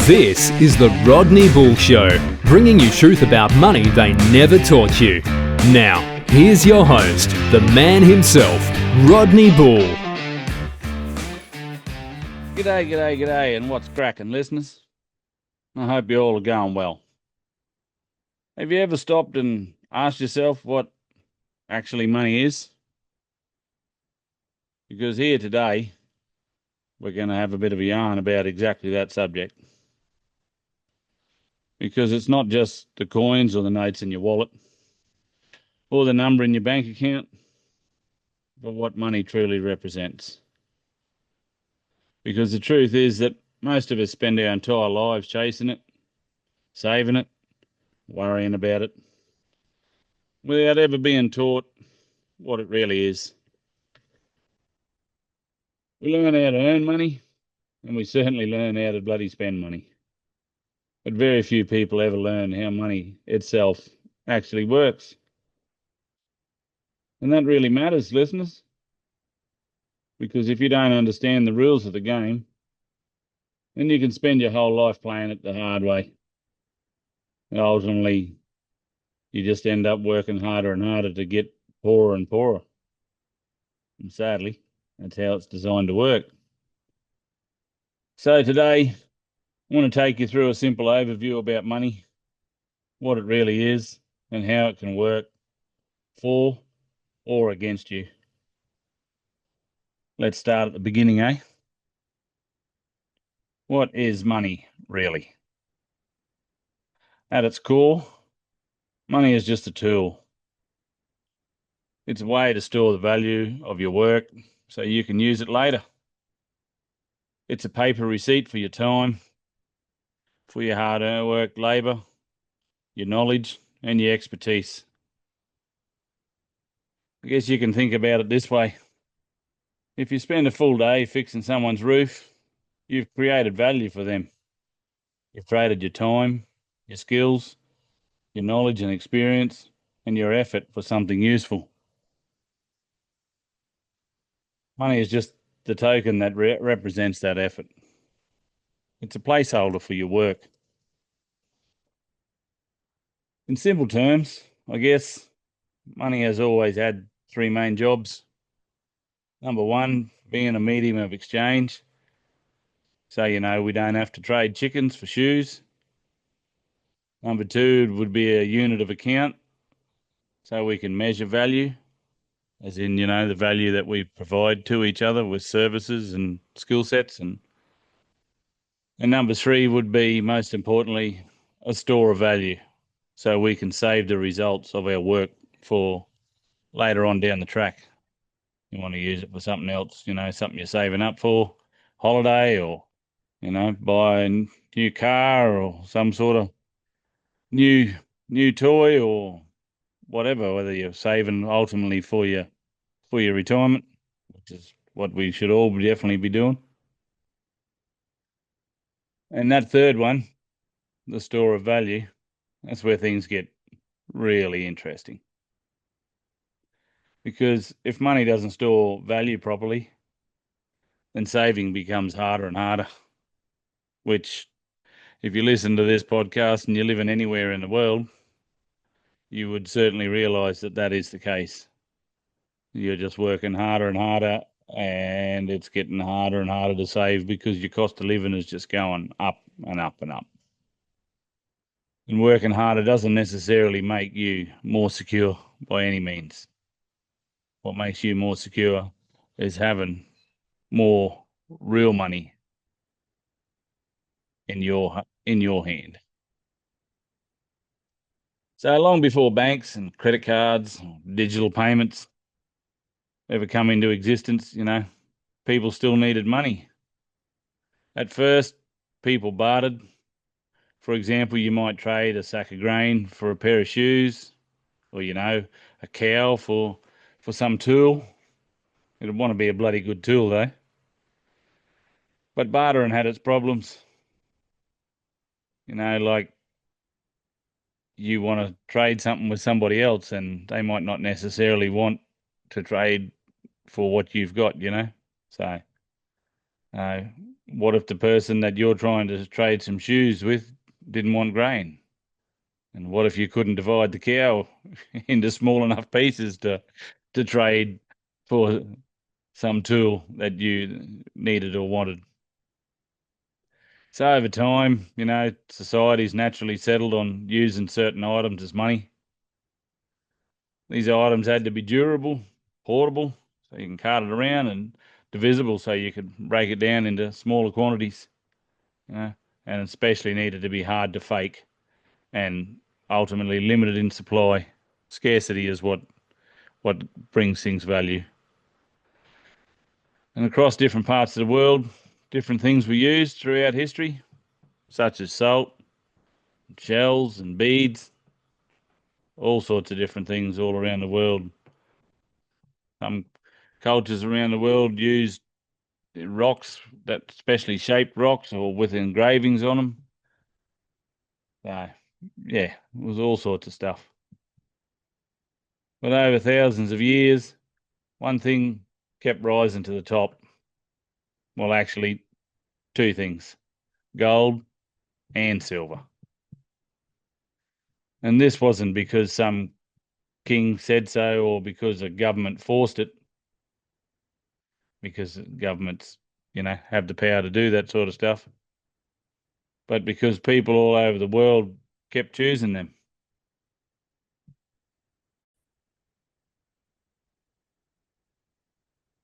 This is the Rodney Bull Show, bringing you truth about money they never taught you. Now, here's your host, the man himself, Rodney Bull. G'day, and what's cracking, listeners? I hope you all are going well. Have you ever stopped and asked yourself what actually money is? Because here today, we're going to have a bit of a yarn about exactly that subject. Because it's not just the coins or the notes in your wallet or the number in your bank account, but what money truly represents. Because the truth is that most of us spend our entire lives chasing it, saving it, worrying about it, without ever being taught what it really is. We learn how to earn money, and we certainly learn how to bloody spend money. But very few people ever learn how money itself actually works. And that really matters, listeners. Because if you don't understand the rules of the game, then you can spend your whole life playing it the hard way. And ultimately, you just end up working harder and harder to get poorer and poorer. And sadly, that's how it's designed to work. So today, I want to take you through a simple overview about money, what it really is, and how it can work for or against you. Let's start at the beginning, eh? What is money, really? At its core, money is just a tool. It's a way to store the value of your work so you can use it later. It's a paper receipt for your time, for your hard work, labour, your knowledge, and your expertise. I guess you can think about it this way. If you spend a full day fixing someone's roof, you've created value for them. You've traded your time, your skills, your knowledge and experience, and your effort for something useful. Money is just the token that represents that effort. It's a placeholder for your work. In simple terms, I guess, money has always had three main jobs. Number one, being a medium of exchange. So, we don't have to trade chickens for shoes. Number two would be a unit of account. So we can measure value, as in, the value that we provide to each other with services and skill sets. And number three would be, most importantly, a store of value. So we can save the results of our work for later on down the track. You want to use it for something else, something you're saving up for, holiday, or, buy a new car or some sort of new toy or whatever, whether you're saving ultimately for your retirement, which is what we should all definitely be doing. And that third one, the store of value, that's where things get really interesting. Because if money doesn't store value properly, then saving becomes harder and harder, which, if you listen to this podcast and you're living anywhere in the world, you would certainly realise that that is the case. You're just working harder and harder, and it's getting harder and harder to save because your cost of living is just going up and up and up. And working harder doesn't necessarily make you more secure by any means. What makes you more secure is having more real money in your hand. So long before banks and credit cards, digital payments ever come into existence, people still needed money. At first, people bartered. For example, you might trade a sack of grain for a pair of shoes, or, a cow for some tool. It'd want to be a bloody good tool, though. But bartering had its problems. Like you want to trade something with somebody else and they might not necessarily want to trade for what you've got, So Uh, what if the person that you're trying to trade some shoes with didn't want grain? And what if you couldn't divide the cow into small enough pieces to trade for some tool that you needed or wanted? So over time, society's naturally settled on using certain items as money. These items had to be durable, portable, so you can cart it around, and divisible, so you could break it down into smaller quantities. You know, and especially needed to be hard to fake and ultimately limited in supply. Scarcity is what brings things value. And across different parts of the world, different things were used throughout history, such as salt, shells, and beads, all sorts of different things all around the world. Some cultures around the world used rocks, that specially shaped rocks or with engravings on them. Yeah, it was all sorts of stuff. But over thousands of years, one thing kept rising to the top. Well, actually, two things: gold and silver. And this wasn't because some king said so or because a government forced it, because governments, have the power to do that sort of stuff, but because people all over the world kept choosing them.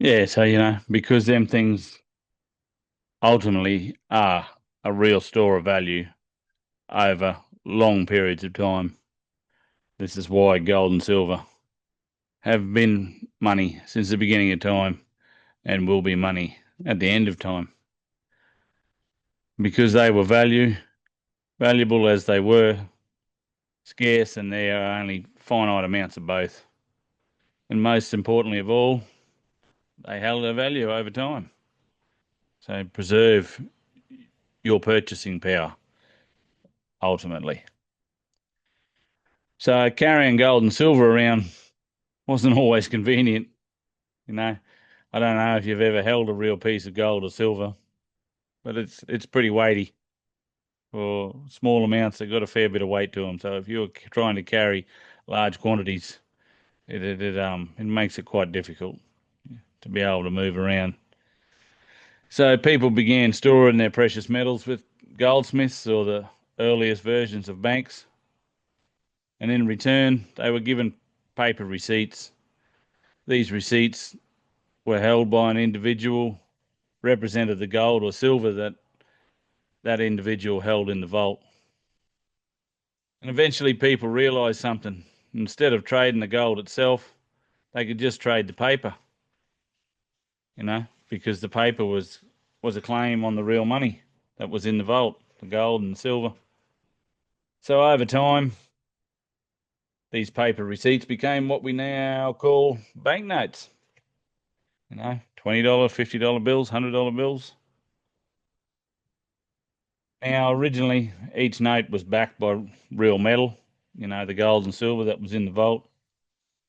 Yeah, so, because them things ultimately are a real store of value over long periods of time. This is why gold and silver have been money since the beginning of time and will be money at the end of time. Because they were valuable as they were, scarce, and there are only finite amounts of both. And most importantly of all, they held their value over time. So preserve your purchasing power ultimately. So carrying gold and silver around wasn't always convenient. I don't know if you've ever held a real piece of gold or silver, but it's pretty weighty. For small amounts, they've got a fair bit of weight to them. So if you're trying to carry large quantities, it makes it quite difficult to be able to move around. So people began storing their precious metals with goldsmiths or the earliest versions of banks, and in return, they were given paper receipts. These receipts were held by an individual, represented the gold or silver that individual held in the vault. And eventually, people realised something. Instead of trading the gold itself, they could just trade the paper, because the paper was a claim on the real money that was in the vault, the gold and silver. So over time, these paper receipts became what we now call banknotes. $20, $50 bills, $100 bills. Now, originally, each note was backed by real metal, the gold and silver that was in the vault.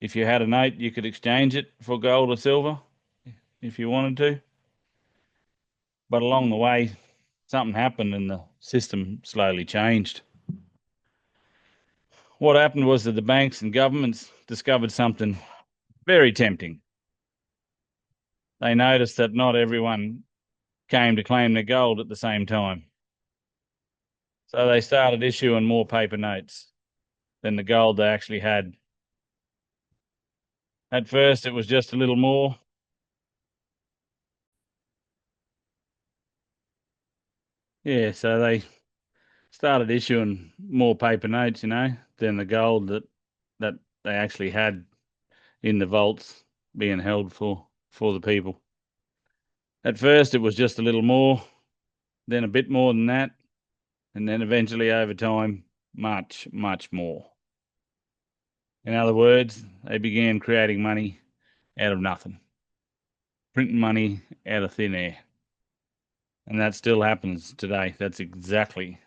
If you had a note, you could exchange it for gold or silver if you wanted to. But along the way, something happened and the system slowly changed. What happened was that the banks and governments discovered something very tempting. They noticed that not everyone came to claim their gold at the same time. So they started issuing more paper notes than the gold they actually had. At first, it was just a little more. Yeah, so they started issuing more paper notes, than the gold that they actually had in the vaults being held for the people. At first, it was just a little more, then a bit more than that, and then eventually over time, much, much more. In other words, they began creating money out of nothing, printing money out of thin air. And that still happens today. That's exactly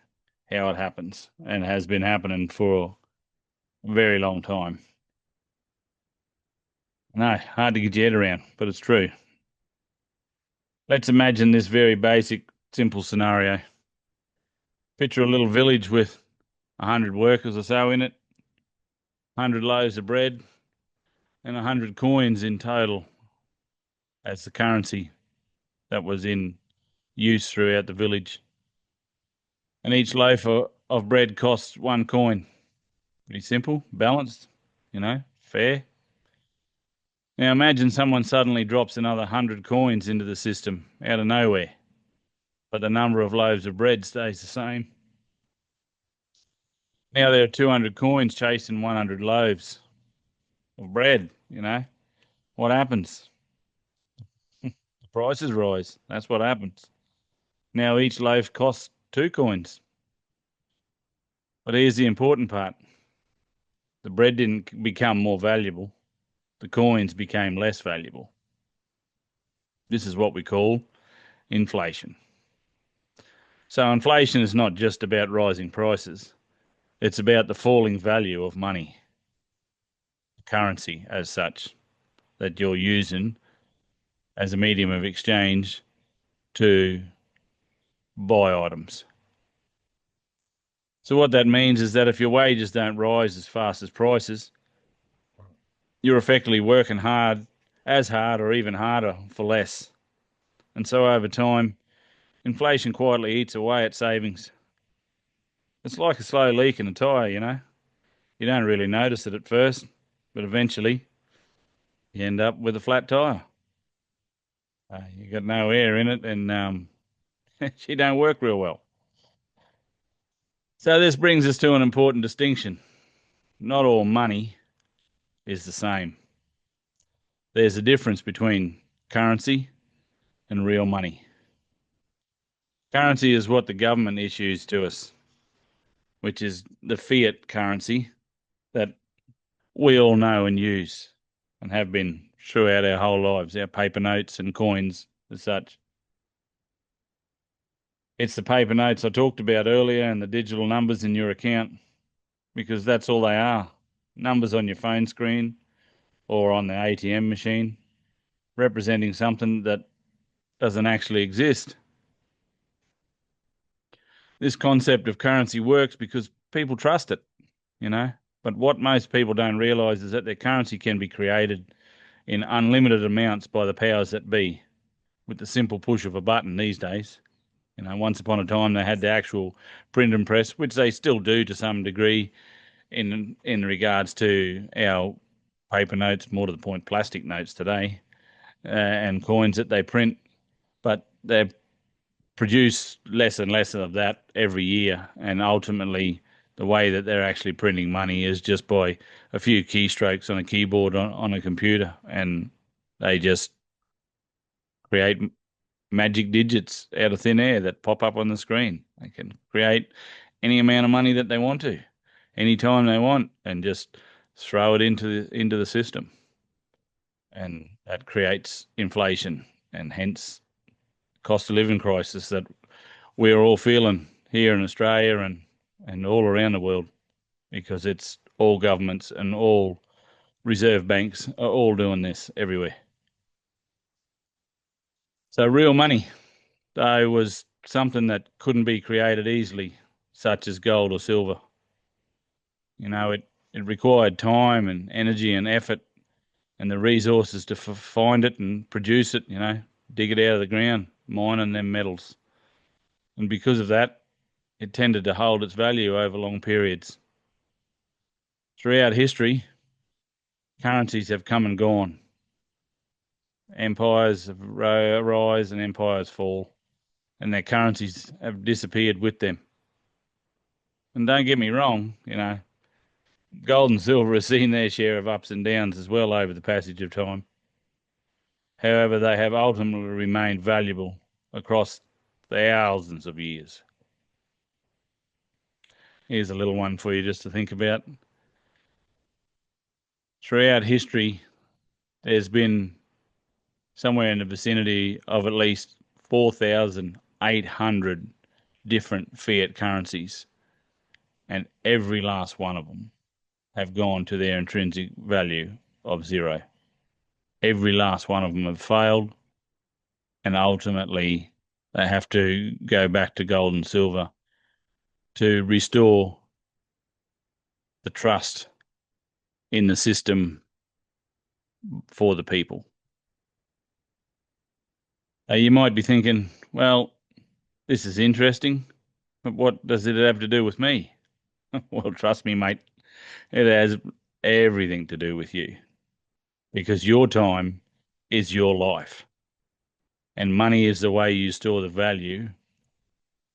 how it happens and has been happening for a very long time. No, hard to get your head around, but it's true. Let's imagine this very basic, simple scenario. Picture a little village with 100 workers or so in it, 100 loaves of bread, and 100 coins in total as the currency that was in use throughout the village. And each loaf of bread costs 1 coin. Pretty simple, balanced, fair. Now imagine someone suddenly drops another 100 coins into the system out of nowhere, but the number of loaves of bread stays the same. Now there are 200 coins chasing 100 loaves of bread. What happens? The prices rise. That's what happens. Now each loaf costs 2 coins. But here's the important part. The bread didn't become more valuable. The coins became less valuable. This is what we call inflation. So inflation is not just about rising prices. It's about the falling value of money, currency as such, that you're using as a medium of exchange to buy items. So what that means is that if your wages don't rise as fast as prices, you're effectively working hard or even harder for less. And so over time, inflation quietly eats away at savings. It's like a slow leak in a tyre. You don't really notice it at first, but eventually you end up with a flat tyre. You got no air in it, and she don't work real well. So this brings us to an important distinction. Not all money is the same. There's a difference between currency and real money. Currency is what the government issues to us, which is the fiat currency that we all know and use and have been throughout our whole lives, our paper notes and coins as such. It's the paper notes I talked about earlier and the digital numbers in your account, because that's all they are. Numbers on your phone screen or on the ATM machine representing something that doesn't actually exist. This concept of currency works because people trust it. But what most people don't realize is that their currency can be created in unlimited amounts by the powers that be with the simple push of a button these days. Once upon a time they had the actual print and press, which they still do to some degree in regards to our paper notes, more to the point, plastic notes today, and coins that they print. But they produce less and less of that every year, and ultimately the way that they're actually printing money is just by a few keystrokes on a keyboard on a computer, and they just create magic digits out of thin air that pop up on the screen. They can create any amount of money that they want to, anytime they want, and just throw it into the system. And that creates inflation and hence cost of living crisis that we're all feeling here in Australia and all around the world, because it's all governments and all reserve banks are all doing this everywhere. So real money, though, was something that couldn't be created easily, such as gold or silver. It required time and energy and effort and the resources to find it and produce it, dig it out of the ground, mining them metals. And because of that, it tended to hold its value over long periods. Throughout history, currencies have come and gone. Empires have rise and empires fall, and their currencies have disappeared with them. And don't get me wrong, gold and silver have seen their share of ups and downs as well over the passage of time. However, they have ultimately remained valuable across thousands of years. Here's a little one for you just to think about. Throughout history, there's been somewhere in the vicinity of at least 4,800 different fiat currencies, and every last one of them have gone to their intrinsic value of zero. Every last one of them have failed, And ultimately, they have to go back to gold and silver to restore the trust in the system for the people. You might be thinking, well, this is interesting, but what does it have to do with me? Well, trust me, mate, it has everything to do with you, because your time is your life, and money is the way you store the value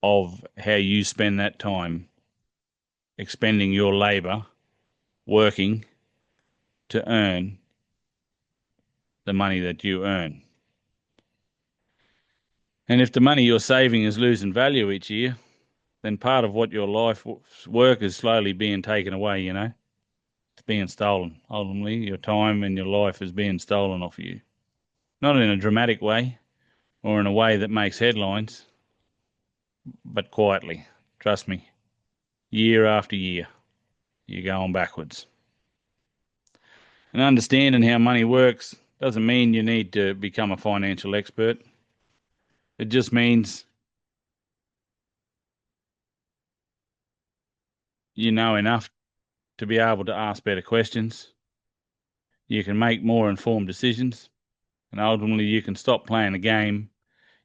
of how you spend that time expending your labour, working to earn the money that you earn. And if the money you're saving is losing value each year, then part of what your life's work is slowly being taken away, you know. It's being stolen. Ultimately, your time and your life is being stolen off of you. Not in a dramatic way or in a way that makes headlines, but quietly. Trust me, year after year, you're going backwards. And understanding how money works doesn't mean you need to become a financial expert. It just means you know enough to be able to ask better questions. You can make more informed decisions, and ultimately you can stop playing a game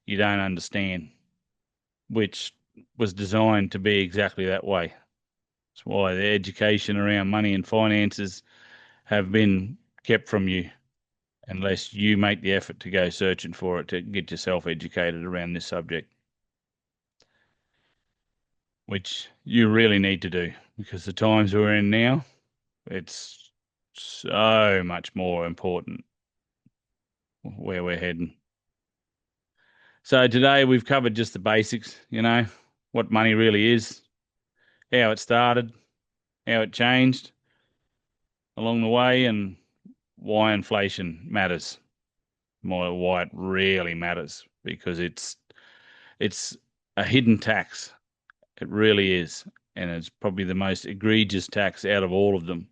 you don't understand, which was designed to be exactly that way. That's why the education around money and finances have been kept from you unless you make the effort to go searching for it to get yourself educated around this subject, which you really need to do, because the times we're in now, it's so much more important where we're heading. So today we've covered just the basics, you know, what money really is, how it started, how it changed along the way, and why inflation matters, why it really matters, because it's a hidden tax. It really is, and it's probably the most egregious tax out of all of them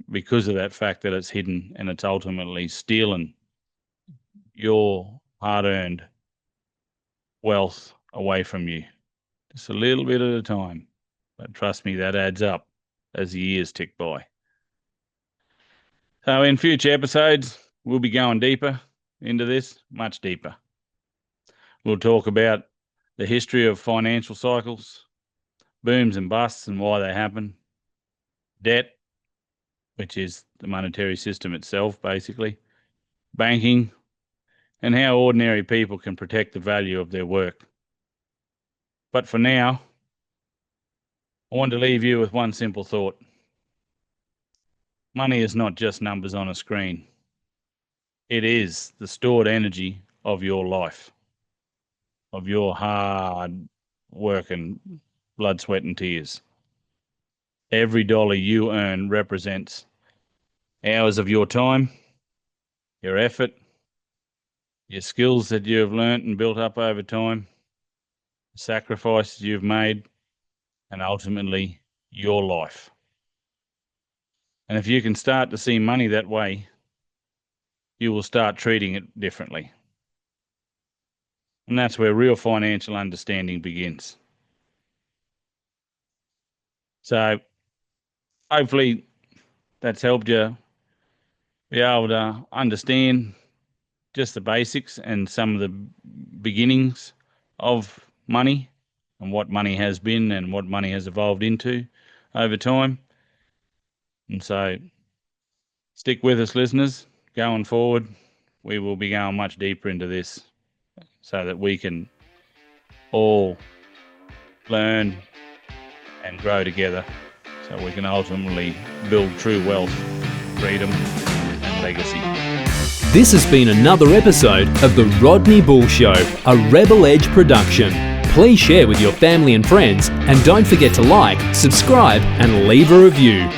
because of that fact that it's hidden and it's ultimately stealing your hard-earned wealth away from you. Just a little bit at a time. But trust me, that adds up as the years tick by. So in future episodes, we'll be going deeper into this, much deeper. We'll talk about the history of financial cycles, booms and busts and why they happen, debt, which is the monetary system itself, basically, banking, and how ordinary people can protect the value of their work. But for now, I want to leave you with one simple thought. Money is not just numbers on a screen. It is the stored energy of your life, of your hard work and blood, sweat, and tears. Every dollar you earn represents hours of your time, your effort, your skills that you have learnt and built up over time, the sacrifices you've made, and ultimately your life. And if you can start to see money that way, you will start treating it differently. And that's where real financial understanding begins. So hopefully that's helped you be able to understand just the basics and some of the beginnings of money and what money has been and what money has evolved into over time. And so stick with us, listeners. Going forward, we will be going much deeper into this so that we can all learn and grow together, so we can ultimately build true wealth, freedom, and legacy. This has been another episode of the Rodney Bull Show, a Rebel Edge production. Please share with your family and friends, and don't forget to like, subscribe, and leave a review.